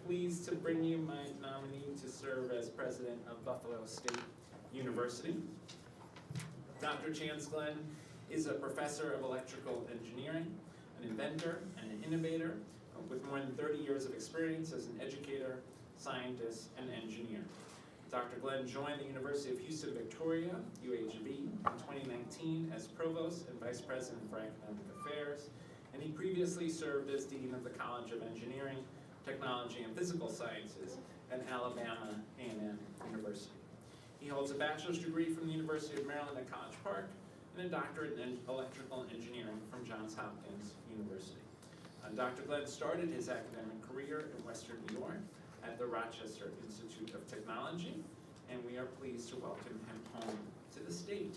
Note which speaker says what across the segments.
Speaker 1: pleased to bring you my nominee to serve as president of Buffalo State University. Dr. Chance Glenn is a professor of electrical engineering, an inventor, and an innovator with more than 30 years of experience as an educator, scientist, and engineer. Dr. Glenn joined the University of Houston Victoria, UHV, in 2019 as Provost and Vice President for Academic Affairs, and he previously served as Dean of the College of Engineering, Technology, and Physical Sciences at Alabama A&M University. He holds a bachelor's degree from the University of Maryland at College Park and a doctorate in electrical engineering from Johns Hopkins University. Dr. Glenn started his academic career in Western New York at the Rochester Institute of Technology, and we are pleased to welcome him home to the state.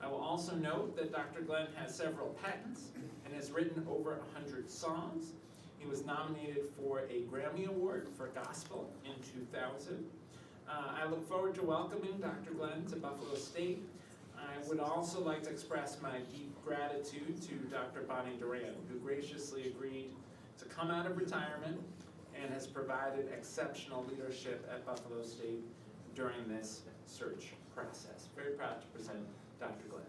Speaker 1: I will also note that Dr. Glenn has several patents and has written over 100 songs. He was nominated for a Grammy Award for Gospel in 2000. I look forward to welcoming Dr. Glenn to Buffalo State. I would also like to express my deep gratitude to Dr. Bonnie Duran, who graciously agreed to come out of retirement and has provided exceptional leadership at Buffalo State during this search process. Very proud to present Dr. Glenn.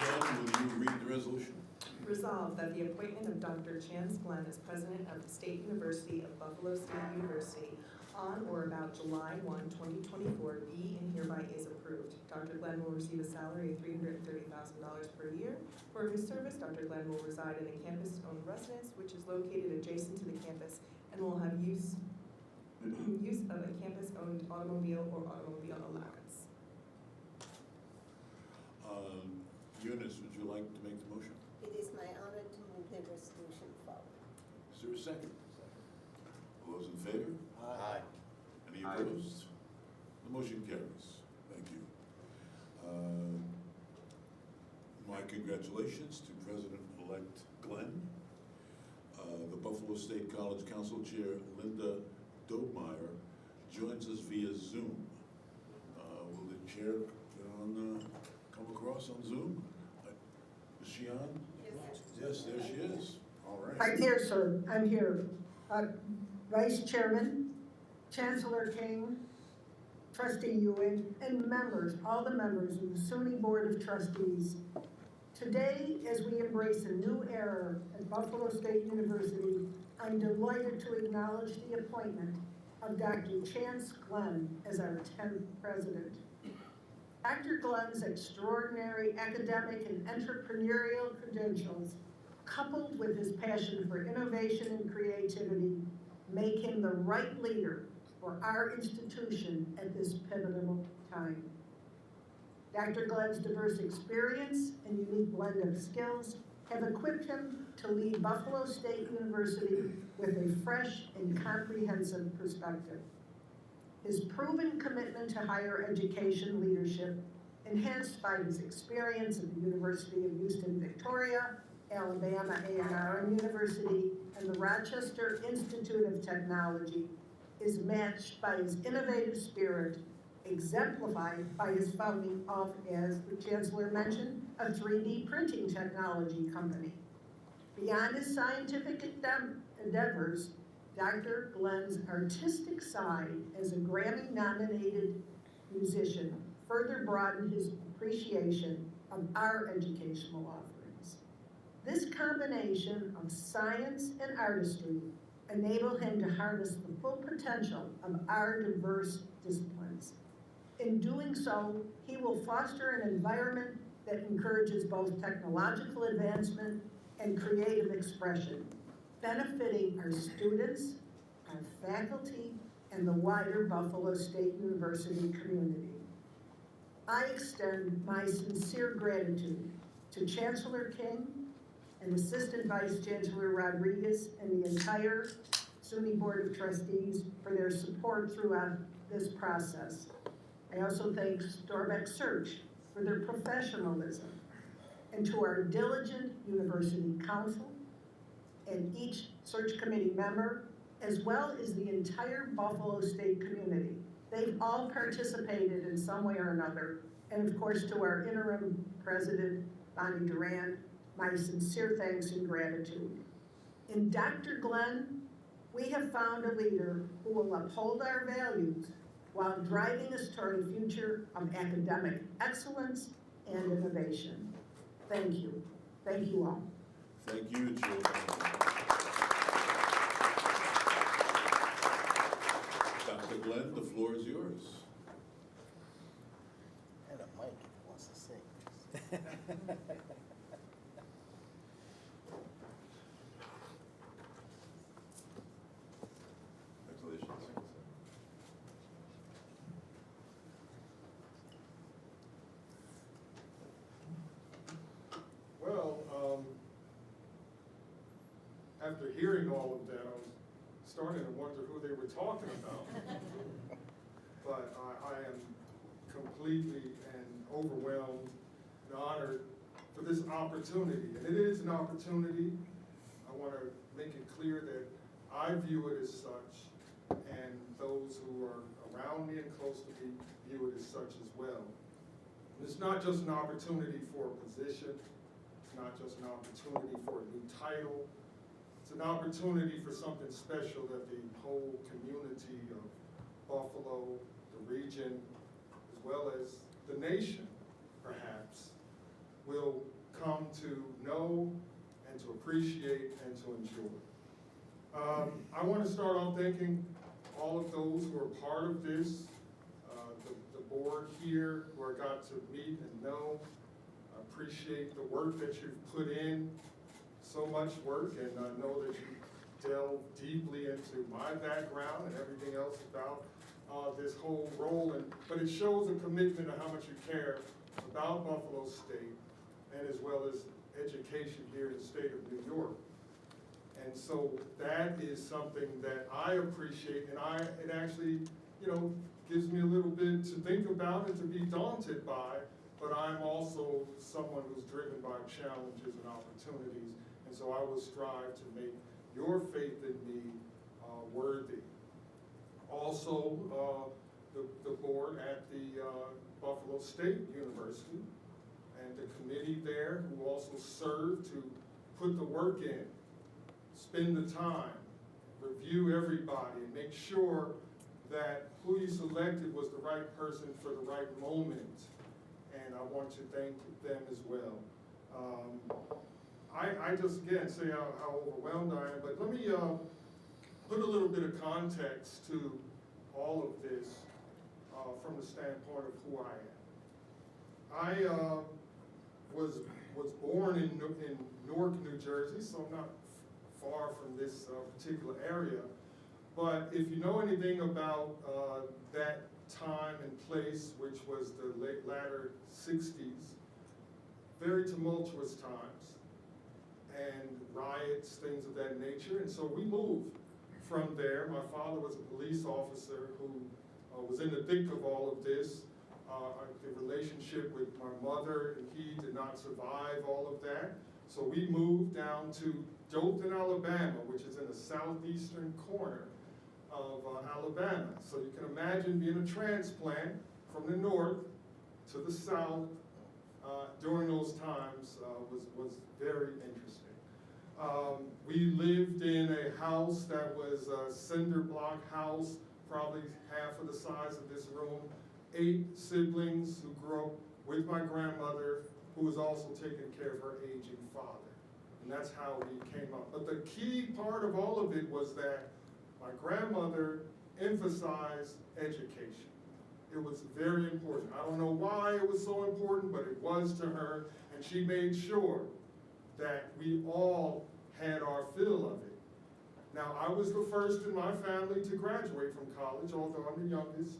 Speaker 2: Jen, will you read the resolution?
Speaker 3: Resolved that the appointment of Dr. Chance Glenn as president of the State University of Buffalo State University on or about July 1, 2024 be and hereby is approved. Dr. Glenn will receive a salary of $330,000 per year. For his service, Dr. Glenn will reside in a campus-owned residence which is located adjacent to the campus and will have use of a campus-owned automobile or automobile allowance.
Speaker 2: Eunice, would you like to make the motion?
Speaker 4: It is my honor to move the resolution forward.
Speaker 2: Is there a second? All those in favor?
Speaker 5: Aye.
Speaker 2: Any opposed? The motion carries. Thank you. My congratulations to President-elect Glenn. The Buffalo State College Council Chair Linda Dobmeyer joins us via Zoom. Will the chair come across on Zoom? Is she on? Yes, there she is. All right.
Speaker 6: I'm here, sir. I'm here. Vice Chairman, Chancellor King, Trustee Ewing, and members, all the members of the SUNY Board of Trustees. Today, as we embrace a new era at Buffalo State University, I'm delighted to acknowledge the appointment of Dr. Chance Glenn as our 10th president. Dr. Glenn's extraordinary academic and entrepreneurial credentials, coupled with his passion for innovation and creativity, make him the right leader for our institution at this pivotal time. Dr. Glenn's diverse experience and unique blend of skills have equipped him to lead Buffalo State University with a fresh and comprehensive perspective. His proven commitment to higher education leadership, enhanced by his experience at the University of Houston Victoria, Alabama A&M University, and the Rochester Institute of Technology, is matched by his innovative spirit, exemplified by his founding of, as the Chancellor mentioned, a 3D printing technology company. Beyond his scientific endeavors, Dr. Glenn's artistic side as a Grammy-nominated musician further broadened his appreciation of our educational offerings. This combination of science and artistry enabled him to harness the full potential of our diverse disciplines. In doing so, he will foster an environment that encourages both technological advancement and creative expression, benefiting our students, our faculty, and the wider Buffalo State University community. I extend my sincere gratitude to Chancellor King and Assistant Vice Chancellor Rodriguez and the entire SUNY Board of Trustees for their support throughout this process. I also thank Storbeck Search for their professionalism, and to our diligent University Council and each search committee member, as well as the entire Buffalo State community. They've all participated in some way or another, and of course to our interim president, Bonnie Duran, my sincere thanks and gratitude. In Dr. Glenn, we have found a leader who will uphold our values while driving us toward a future of academic excellence and innovation. Thank you. Thank you all.
Speaker 2: Thank you, Jill. Dr. Glenn, the floor is yours.
Speaker 5: And a mic if he wants to sing.
Speaker 2: Congratulations.
Speaker 7: Well, after hearing all of that, I was starting to wonder who they were talking about. But I am completely and overwhelmed and honored for this opportunity. And it is an opportunity. I want to make it clear that I view it as such, and those who are around me and close to me view it as such as well. And it's not just an opportunity for a position. It's not just an opportunity for a new title. It's an opportunity for something special that the whole community of Buffalo, the region, as well as the nation, perhaps, will come to know and to appreciate and to enjoy. I want to start off thanking all of those who are part of this, the board here who I got to meet and know. I appreciate the work that you've put in, so much work, and I know that you delve deeply into my background and everything else about this whole role, but it shows a commitment to how much you care about Buffalo State and as well as education here in the state of New York. And so that is something that I appreciate, and it actually, gives me a little bit to think about and to be daunted by, but I'm also someone who's driven by challenges and opportunities, and so I will strive to make your faith in me worthy. Also, the board at the Buffalo State University and the committee there who also serve to put the work in, spend the time, review everybody, and make sure that who you selected was the right person for the right moment. And I want to thank them as well. I just, again, say how overwhelmed I am, but let me put a little bit of context to all of this from the standpoint of who I am. I was born in Newark, New Jersey, so I'm not far from this particular area. But if you know anything about that time and place, which was the latter 60s, very tumultuous times, and riots, things of that nature. And so we moved from there. My father was a police officer who was in the thick of all of this. The relationship with my mother and he did not survive all of that. So we moved down to Dothan, Alabama, which is in the southeastern corner of Alabama. So you can imagine being a transplant from the north to the south during those times was very interesting. We lived in a house that was a cinder block house, probably half of the size of this room, 8 siblings who grew up with my grandmother, who was also taking care of her aging father. And that's how we came up. But the key part of all of it was that my grandmother emphasized education. It was very important. I don't know why it was so important, but it was to her, and she made sure that we all had our fill of it. Now, I was the first in my family to graduate from college, although I'm the youngest.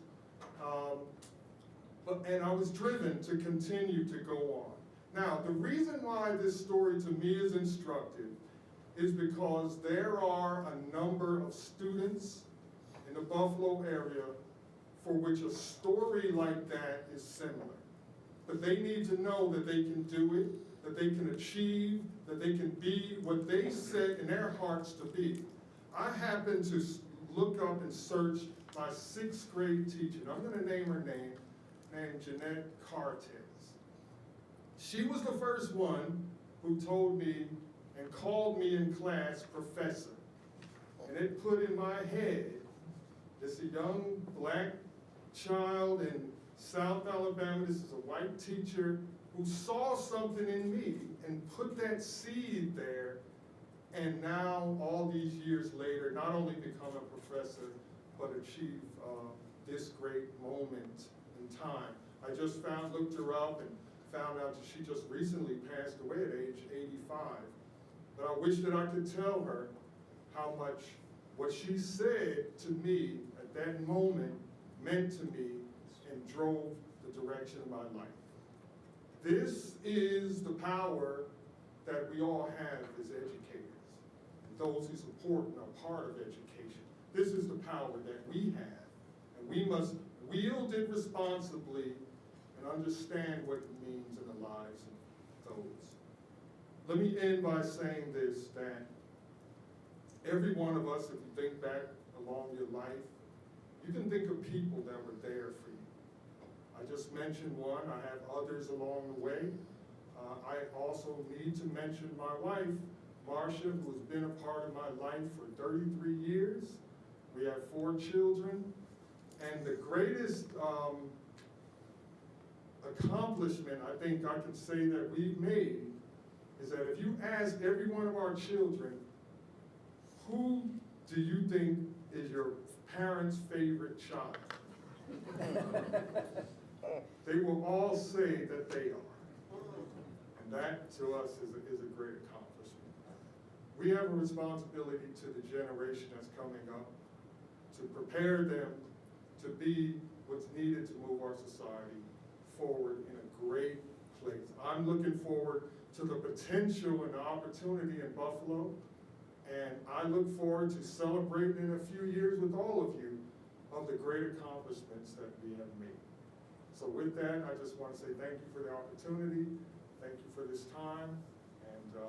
Speaker 7: And I was driven to continue to go on. Now, the reason why this story to me is instructive is because there are a number of students in the Buffalo area for which a story like that is similar. But they need to know that they can do it, that they can achieve, that they can be what they set in their hearts to be. I happened to look up and search my 6th grade teacher. I'm going to name her name, named Jeanette Cartes. She was the first one who told me and called me in class professor. And it put in my head, this a young black child in South Alabama, this is a white teacher who saw something in me and put that seed there, and now all these years later, not only become a professor, but achieve this great moment in time. I just looked her up and found out that she just recently passed away at age 85. But I wish that I could tell her how much what she said to me at that moment meant to me and drove the direction of my life. This is the power that we all have as educators, and those who support and are part of education. This is the power that we have, and we must wield it responsibly and understand what it means in the lives of those. Let me end by saying this, that every one of us, if you think back along your life, you can think of people that were there for you. I just mentioned one, I have others along the way. I also need to mention my wife, Marcia, who has been a part of my life for 33 years. We have 4 children, and the greatest accomplishment I think I can say that we've made is that if you ask every one of our children, who do you think is your parents' favorite child? They will all say that they are. And that, to us, is a great accomplishment. We have a responsibility to the generation that's coming up to prepare them to be what's needed to move our society forward in a great place. I'm looking forward to the potential and the opportunity in Buffalo, and I look forward to celebrating in a few years with all of you of the great accomplishments that we have made. So with that, I just want to say thank you for the opportunity, thank you for this time, and